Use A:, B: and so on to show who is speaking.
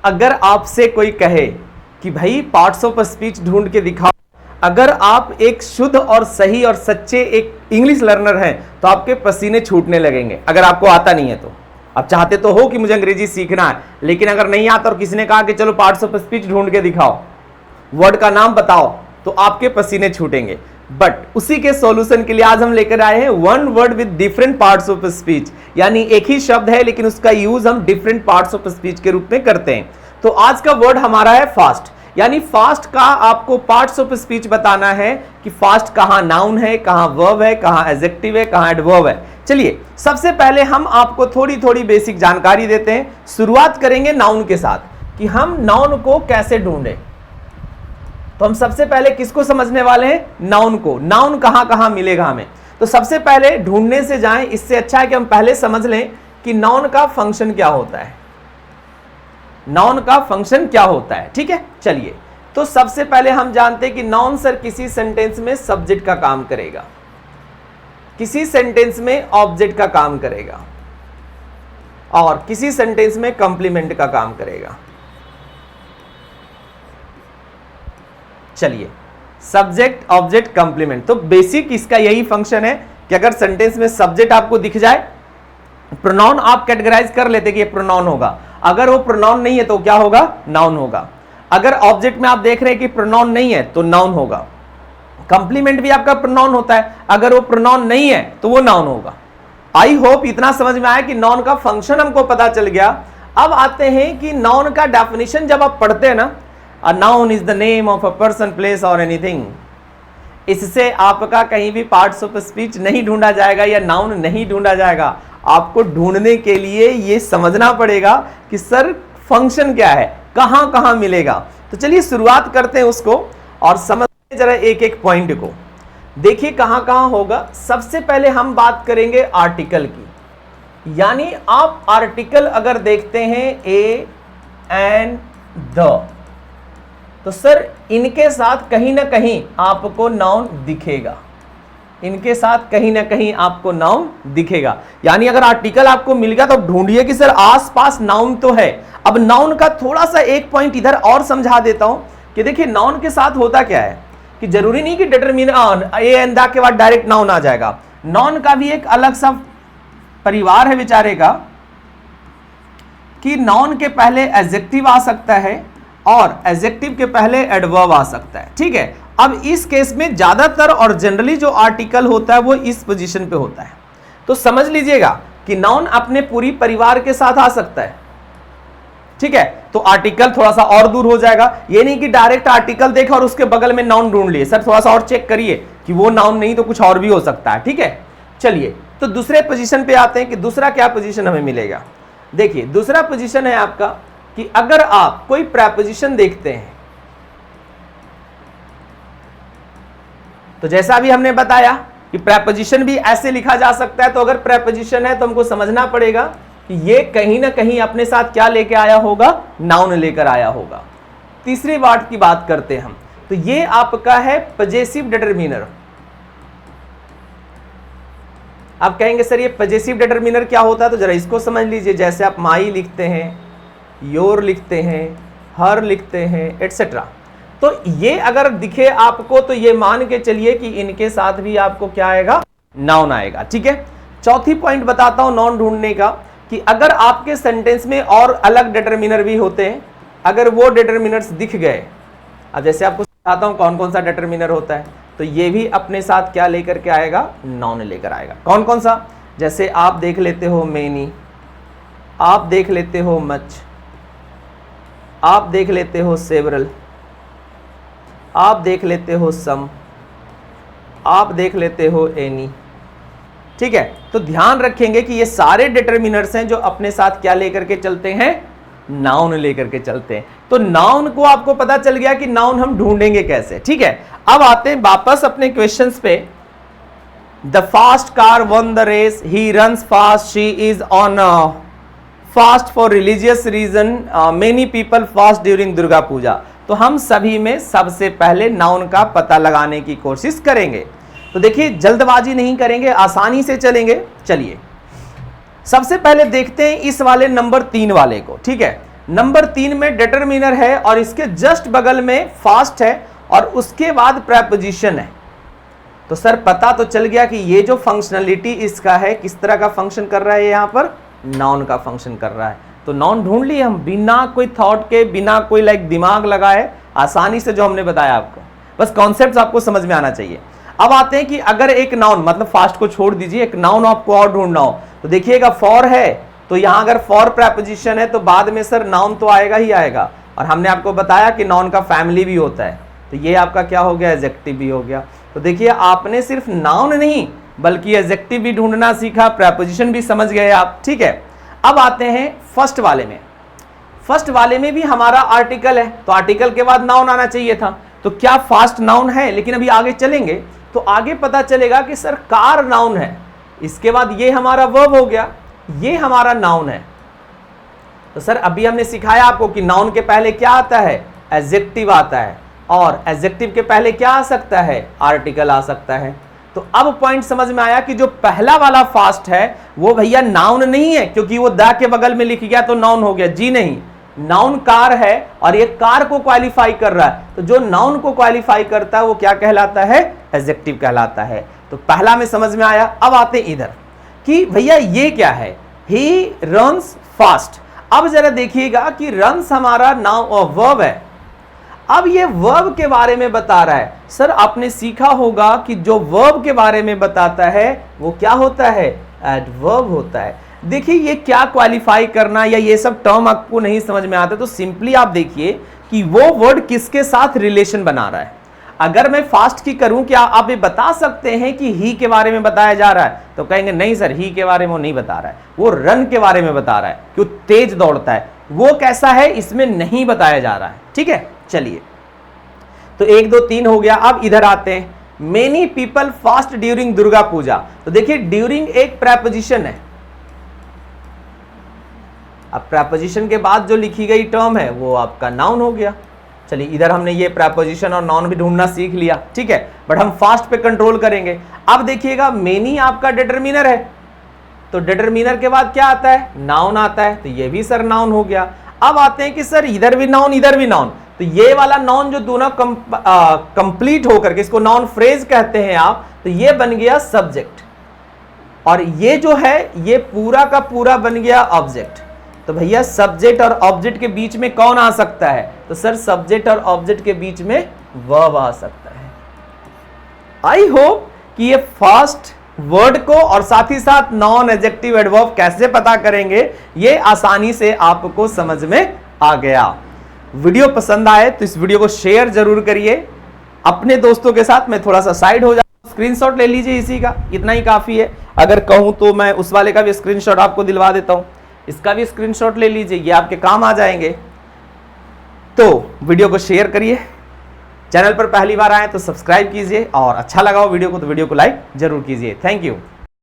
A: अगर आपसे कोई कहे कि भाई पार्ट्स ऑफ स्पीच ढूंढ के दिखाओ, अगर आप एक शुद्ध और सही और सच्चे एक इंग्लिश लर्नर हैं तो आपके पसीने छूटने लगेंगे। अगर आपको आता नहीं है तो आप चाहते तो हो कि मुझे अंग्रेजी सीखना है, लेकिन अगर नहीं आता और किसी ने कहा कि चलो पार्ट्स ऑफ स्पीच ढूंढ के दिखाओ, वर्ड का नाम बताओ, तो आपके पसीने छूटेंगे। बट उसी के सॉल्यूशन के लिए आज हम लेकर आए हैं one word with different parts of speech, यानी एक ही शब्द है लेकिन उसका यूज हम डिफरेंट पार्ट्स ऑफ स्पीच के रूप में करते हैं। तो आज का वर्ड हमारा है फास्ट, यानी फास्ट का आपको पार्ट्स ऑफ स्पीच बताना है कि फास्ट कहां नाउन है, कहां वर्ब है, कहां एडजेक्टिव है, कहां एडवर्ब है। चलिए सबसे पहले हम आपको थोड़ी थोड़ी बेसिक जानकारी देते हैं। शुरुआत करेंगे नाउन के साथ कि हम नाउन को कैसे ढूंढें। तो हम सबसे पहले किसको समझने वाले हैं? नाउन को। नाउन कहां कहां मिलेगा हमें, तो सबसे पहले ढूंढने से जाएं, इससे अच्छा है कि हम पहले समझ लें कि नाउन का फंक्शन क्या होता है। नाउन का फंक्शन क्या होता है, ठीक है। चलिए तो सबसे पहले हम जानते हैं कि नाउन सर किसी सेंटेंस में सब्जेक्ट का काम करेगा, किसी सेंटेंस में ऑब्जेक्ट का काम करेगा और किसी सेंटेंस में कंप्लीमेंट का काम करेगा। चलिए सब्जेक्ट ऑब्जेक्ट कंप्लीमेंट, तो बेसिक इसका यही फंक्शन है कि अगर सेंटेंस में सब्जेक्ट आपको दिख जाए, प्रोनाउन आप कैटेगराइज कर लेते कि ये प्रोनाउन होगा, अगर वो प्रोनाउन नहीं है तो क्या होगा? नाउन होगा। अगर ऑब्जेक्ट में आप देख रहे हैं कि प्रोनाउन नहीं है तो नाउन होगा। कंप्लीमेंट भी आपका प्रोनाउन होता है, अगर वो प्रोनाउन नहीं है तो वो नाउन होगा। आई होप इतना समझ में आया कि नाउन का फंक्शन हमको पता चल गया। अब आते हैं कि नाउन का डेफिनेशन जब आप पढ़ते हैं ना, a noun is the name of a person, place और एनीथिंग, इससे आपका कहीं भी पार्ट्स ऑफ स्पीच नहीं ढूंढा जाएगा या नाउन नहीं ढूंढा जाएगा। आपको ढूंढने के लिए ये समझना पड़ेगा कि सर फंक्शन क्या है, कहां कहां मिलेगा। तो चलिए शुरुआत करते हैं उसको और समझते जरा एक एक पॉइंट को। देखिए कहां कहां होगा। सबसे पहले हम बात करेंगे आर्टिकल की, यानी आप आर्टिकल अगर देखते हैं ए एंड द, तो सर इनके साथ कहीं ना कहीं आपको नाउन दिखेगा, इनके साथ कहीं ना कहीं आपको नाउन दिखेगा। यानी अगर आर्टिकल आपको मिल गया तो ढूंढिए कि सर आसपास नाउन तो है। अब नाउन का थोड़ा सा एक पॉइंट इधर और समझा देता हूं कि देखिए नाउन के साथ होता क्या है कि जरूरी नहीं कि डिटरमिनर ए एंड द के बाद डायरेक्ट नाउन आ जाएगा। नाउन का भी एक अलग सा परिवार है बेचारे का, कि नाउन के पहले एडजेक्टिव आ सकता है और एडजेक्टिव के पहले एडवर्ब आ सकता है, ठीक है। अब इस केस में ज्यादातर और जनरली जो आर्टिकल होता है वो इस पोजीशन पे होता है। तो समझ लीजिएगा कि नाउन अपने पूरी परिवार के साथ आ सकता है, ठीक है। तो आर्टिकल थोड़ा सा और दूर हो जाएगा, ये नहीं कि डायरेक्ट आर्टिकल देखा और उसके बगल में नाउन ढूंढ लिए। सर थोड़ा सा और चेक करिए कि वो नाउन नहीं तो कुछ और भी हो सकता है, ठीक है। चलिए तो दूसरे पोजीशन पे आते हैं कि दूसरा क्या पोजीशन हमें मिलेगा। देखिए दूसरा पोजीशन है आपका कि अगर आप कोई प्रेपोजिशन देखते हैं, तो जैसा भी हमने बताया कि प्रेपोजिशन भी ऐसे लिखा जा सकता है। तो अगर प्रेपोजिशन है तो हमको समझना पड़ेगा कि ये कहीं ना कहीं अपने साथ क्या लेके आया होगा? नाउन लेकर आया होगा। तीसरी वर्ड की बात करते हैं हम, तो ये आपका है पजेसिव डिटरमिनर। आप कहेंगे सर ये पजेसिव डिटरमिनर क्या होता है, तो जरा इसको समझ लीजिए। जैसे आप माई लिखते हैं, योर लिखते हैं, हर लिखते हैं, एटसेट्रा, तो ये अगर दिखे आपको तो ये मान के चलिए कि इनके साथ भी आपको क्या आएगा? नाउन आएगा, ठीक है। चौथी पॉइंट बताता हूं नाउन ढूंढने का, कि अगर आपके सेंटेंस में और अलग डिटरमिनर भी होते हैं, अगर वो डिटरमिनर्स दिख गए, अब जैसे आपको बताता हूं कौन कौन सा डिटरमिनर होता है, तो ये भी अपने साथ क्या लेकर के आएगा? नाउन लेकर आएगा। कौन कौन सा? जैसे आप देख लेते हो मेनी, आप देख लेते हो मच, आप देख लेते हो सेवरल, आप देख लेते हो सम, आप देख लेते हो एनी, ठीक है। तो ध्यान रखेंगे कि ये सारे डिटरमिनर्स हैं जो अपने साथ क्या लेकर के चलते हैं? नाउन लेकर के चलते हैं। तो नाउन को आपको पता चल गया कि नाउन हम ढूंढेंगे कैसे, ठीक है। अब आते हैं वापस अपने क्वेश्चंस पे। The fast car won the race, he runs fast, she is on fast for religious reason, many people fast during Durga Puja. तो हम सभी में सबसे पहले नाउन का पता लगाने की कोशिश करेंगे। तो देखिए जल्दबाजी नहीं करेंगे, आसानी से चलेंगे। चलिए सबसे पहले देखते हैं इस वाले नंबर 3 वाले को, ठीक है। नंबर 3 में डिटरमिनर है और इसके जस्ट बगल में फास्ट है और उसके बाद प्रेपोजिशन है। तो सर पता तो चल गया कि ये जो फंक्शनलिटी इसका है किस तरह का फंक्शन कर रहा है, यहां पर नाउन का फंक्शन कर रहा है। तो नाउन ढूंढ लिए हम बिना कोई थॉट के, बिना कोई दिमाग लगाए, आसानी से जो हमने बताया आपको। बस कॉन्सेप्ट आपको समझ में आना चाहिए। अब आते हैं कि अगर एक नाउन, मतलब फास्ट को छोड़ दीजिए, एक नाउन आपको और ढूंढना हो तो देखिएगा फॉर है, तो यहां अगर फॉर प्रेपोजिशन है तो बाद में सर नाउन तो आएगा ही आएगा। और हमने आपको बताया कि नाउन का फैमिली भी होता है, तो ये आपका क्या हो गया, एडजेक्टिव भी हो गया। तो देखिए आपने सिर्फ नाउन नहीं बल्कि एडजेक्टिव भी ढूंढना सीखा, प्रेपोजिशन भी समझ गए आप। ठीक है, अब आते हैं फर्स्ट वाले में। फर्स्ट वाले में भी हमारा आर्टिकल है, तो आर्टिकल के बाद नाउन आना चाहिए था। तो क्या फास्ट नाउन है, लेकिन अभी आगे चलेंगे तो आगे पता चलेगा कि सर कार नाउन है, इसके बाद ये हमारा वर्ब हो गया, ये हमारा नाउन है। तो सर अभी हमने सिखाया आपको कि नाउन के पहले क्या आता है, एडजेक्टिव आता है, और एडजेक्टिव के पहले क्या आ सकता है, आर्टिकल आ सकता है। तो अब पॉइंट समझ में आया कि जो पहला वाला फास्ट है वो भैया नाउन नहीं है, क्योंकि वो द के बगल में लिख गया तो नाउन हो गया। जी नहीं, नाउन कार है और ये कार को क्वालिफाई कर रहा है, तो जो नाउन को क्वालिफाई करता है वो क्या कहलाता है, एडजेक्टिव कहलाता है। तो पहला में समझ में आया। अब आते इधर कि भैया ये क्या है, ही रन्स फास्ट। अब जरा देखिएगा कि रन्स हमारा नाउन वर्ब है। अब ये वर्ब के बारे में बता रहा है। सर आपने सीखा होगा कि जो वर्ब के बारे में बताता है वो क्या होता है, एडवर्ब होता है। देखिए ये क्या क्वालिफाई करना या ये सब टर्म आपको नहीं समझ में आता तो सिंपली आप देखिए कि वो वर्ड किसके साथ रिलेशन बना रहा है। अगर मैं फास्ट की करूं, क्या आप ये बता सकते हैं कि ही के बारे में बताया जा रहा है, तो कहेंगे नहीं सर ही के बारे में वो नहीं बता रहा है, वो रन के बारे में बता रहा है कि वो तेज दौड़ता है। वो कैसा है इसमें नहीं बताया जा रहा है। ठीक है, चलिए तो 1 2 3 हो गया। अब इधर आते हैं, many people fast during Durga Puja. तो देखिए ड्यूरिंग एक प्रेपोजिशन है, अब प्रेपोजिशन के बाद जो लिखी गई टर्म है वो आपका नाउन हो गया। चलिए इधर हमने ये प्रेपोजिशन और नाउन भी ढूंढना सीख लिया। ठीक है, बट हम फास्ट पे कंट्रोल करेंगे। अब देखिएगा मेनी आपका डिटरमिनर है, तो डिटरमिनर के बाद क्या आता है, नाउन आता है, तो ये भी सर नाउन हो गया। अब आते हैं कि सर इधर भी नाउन इधर भी नाउन, तो ये वाला नाउन जो दोनों कंप्लीट होकर के, इसको नाउन फ्रेज कहते हैं आप, तो ये बन गया सब्जेक्ट, और ये जो है ये पूरा का पूरा बन गया ऑब्जेक्ट। तो भैया सब्जेक्ट और ऑब्जेक्ट के बीच में कौन आ सकता है, तो सर सब्जेक्ट और ऑब्जेक्ट के बीच में वर्ब आ सकता है। आई होप कि ये फास्ट वर्ड को और साथ ही साथ नॉन एडजेक्टिव एडवर्ब कैसे पता करेंगे ये आसानी से आपको समझ में आ गया। वीडियो पसंद आए तो इस वीडियो को शेयर जरूर करिए अपने दोस्तों के साथ। मैं थोड़ा सा साइड हो जाऊं, स्क्रीनशॉट ले लीजिए इसी का, इतना ही काफी है। अगर कहूं तो मैं उस वाले का भी स्क्रीनशॉट आपको दिलवा देता हूं, इसका भी स्क्रीनशॉट ले लीजिए, ये आपके काम आ जाएंगे। तो वीडियो को शेयर करिए, चैनल पर पहली बार आए तो सब्सक्राइब कीजिए, और अच्छा लगा हो वीडियो को तो वीडियो को लाइक जरूर कीजिए। Thank you.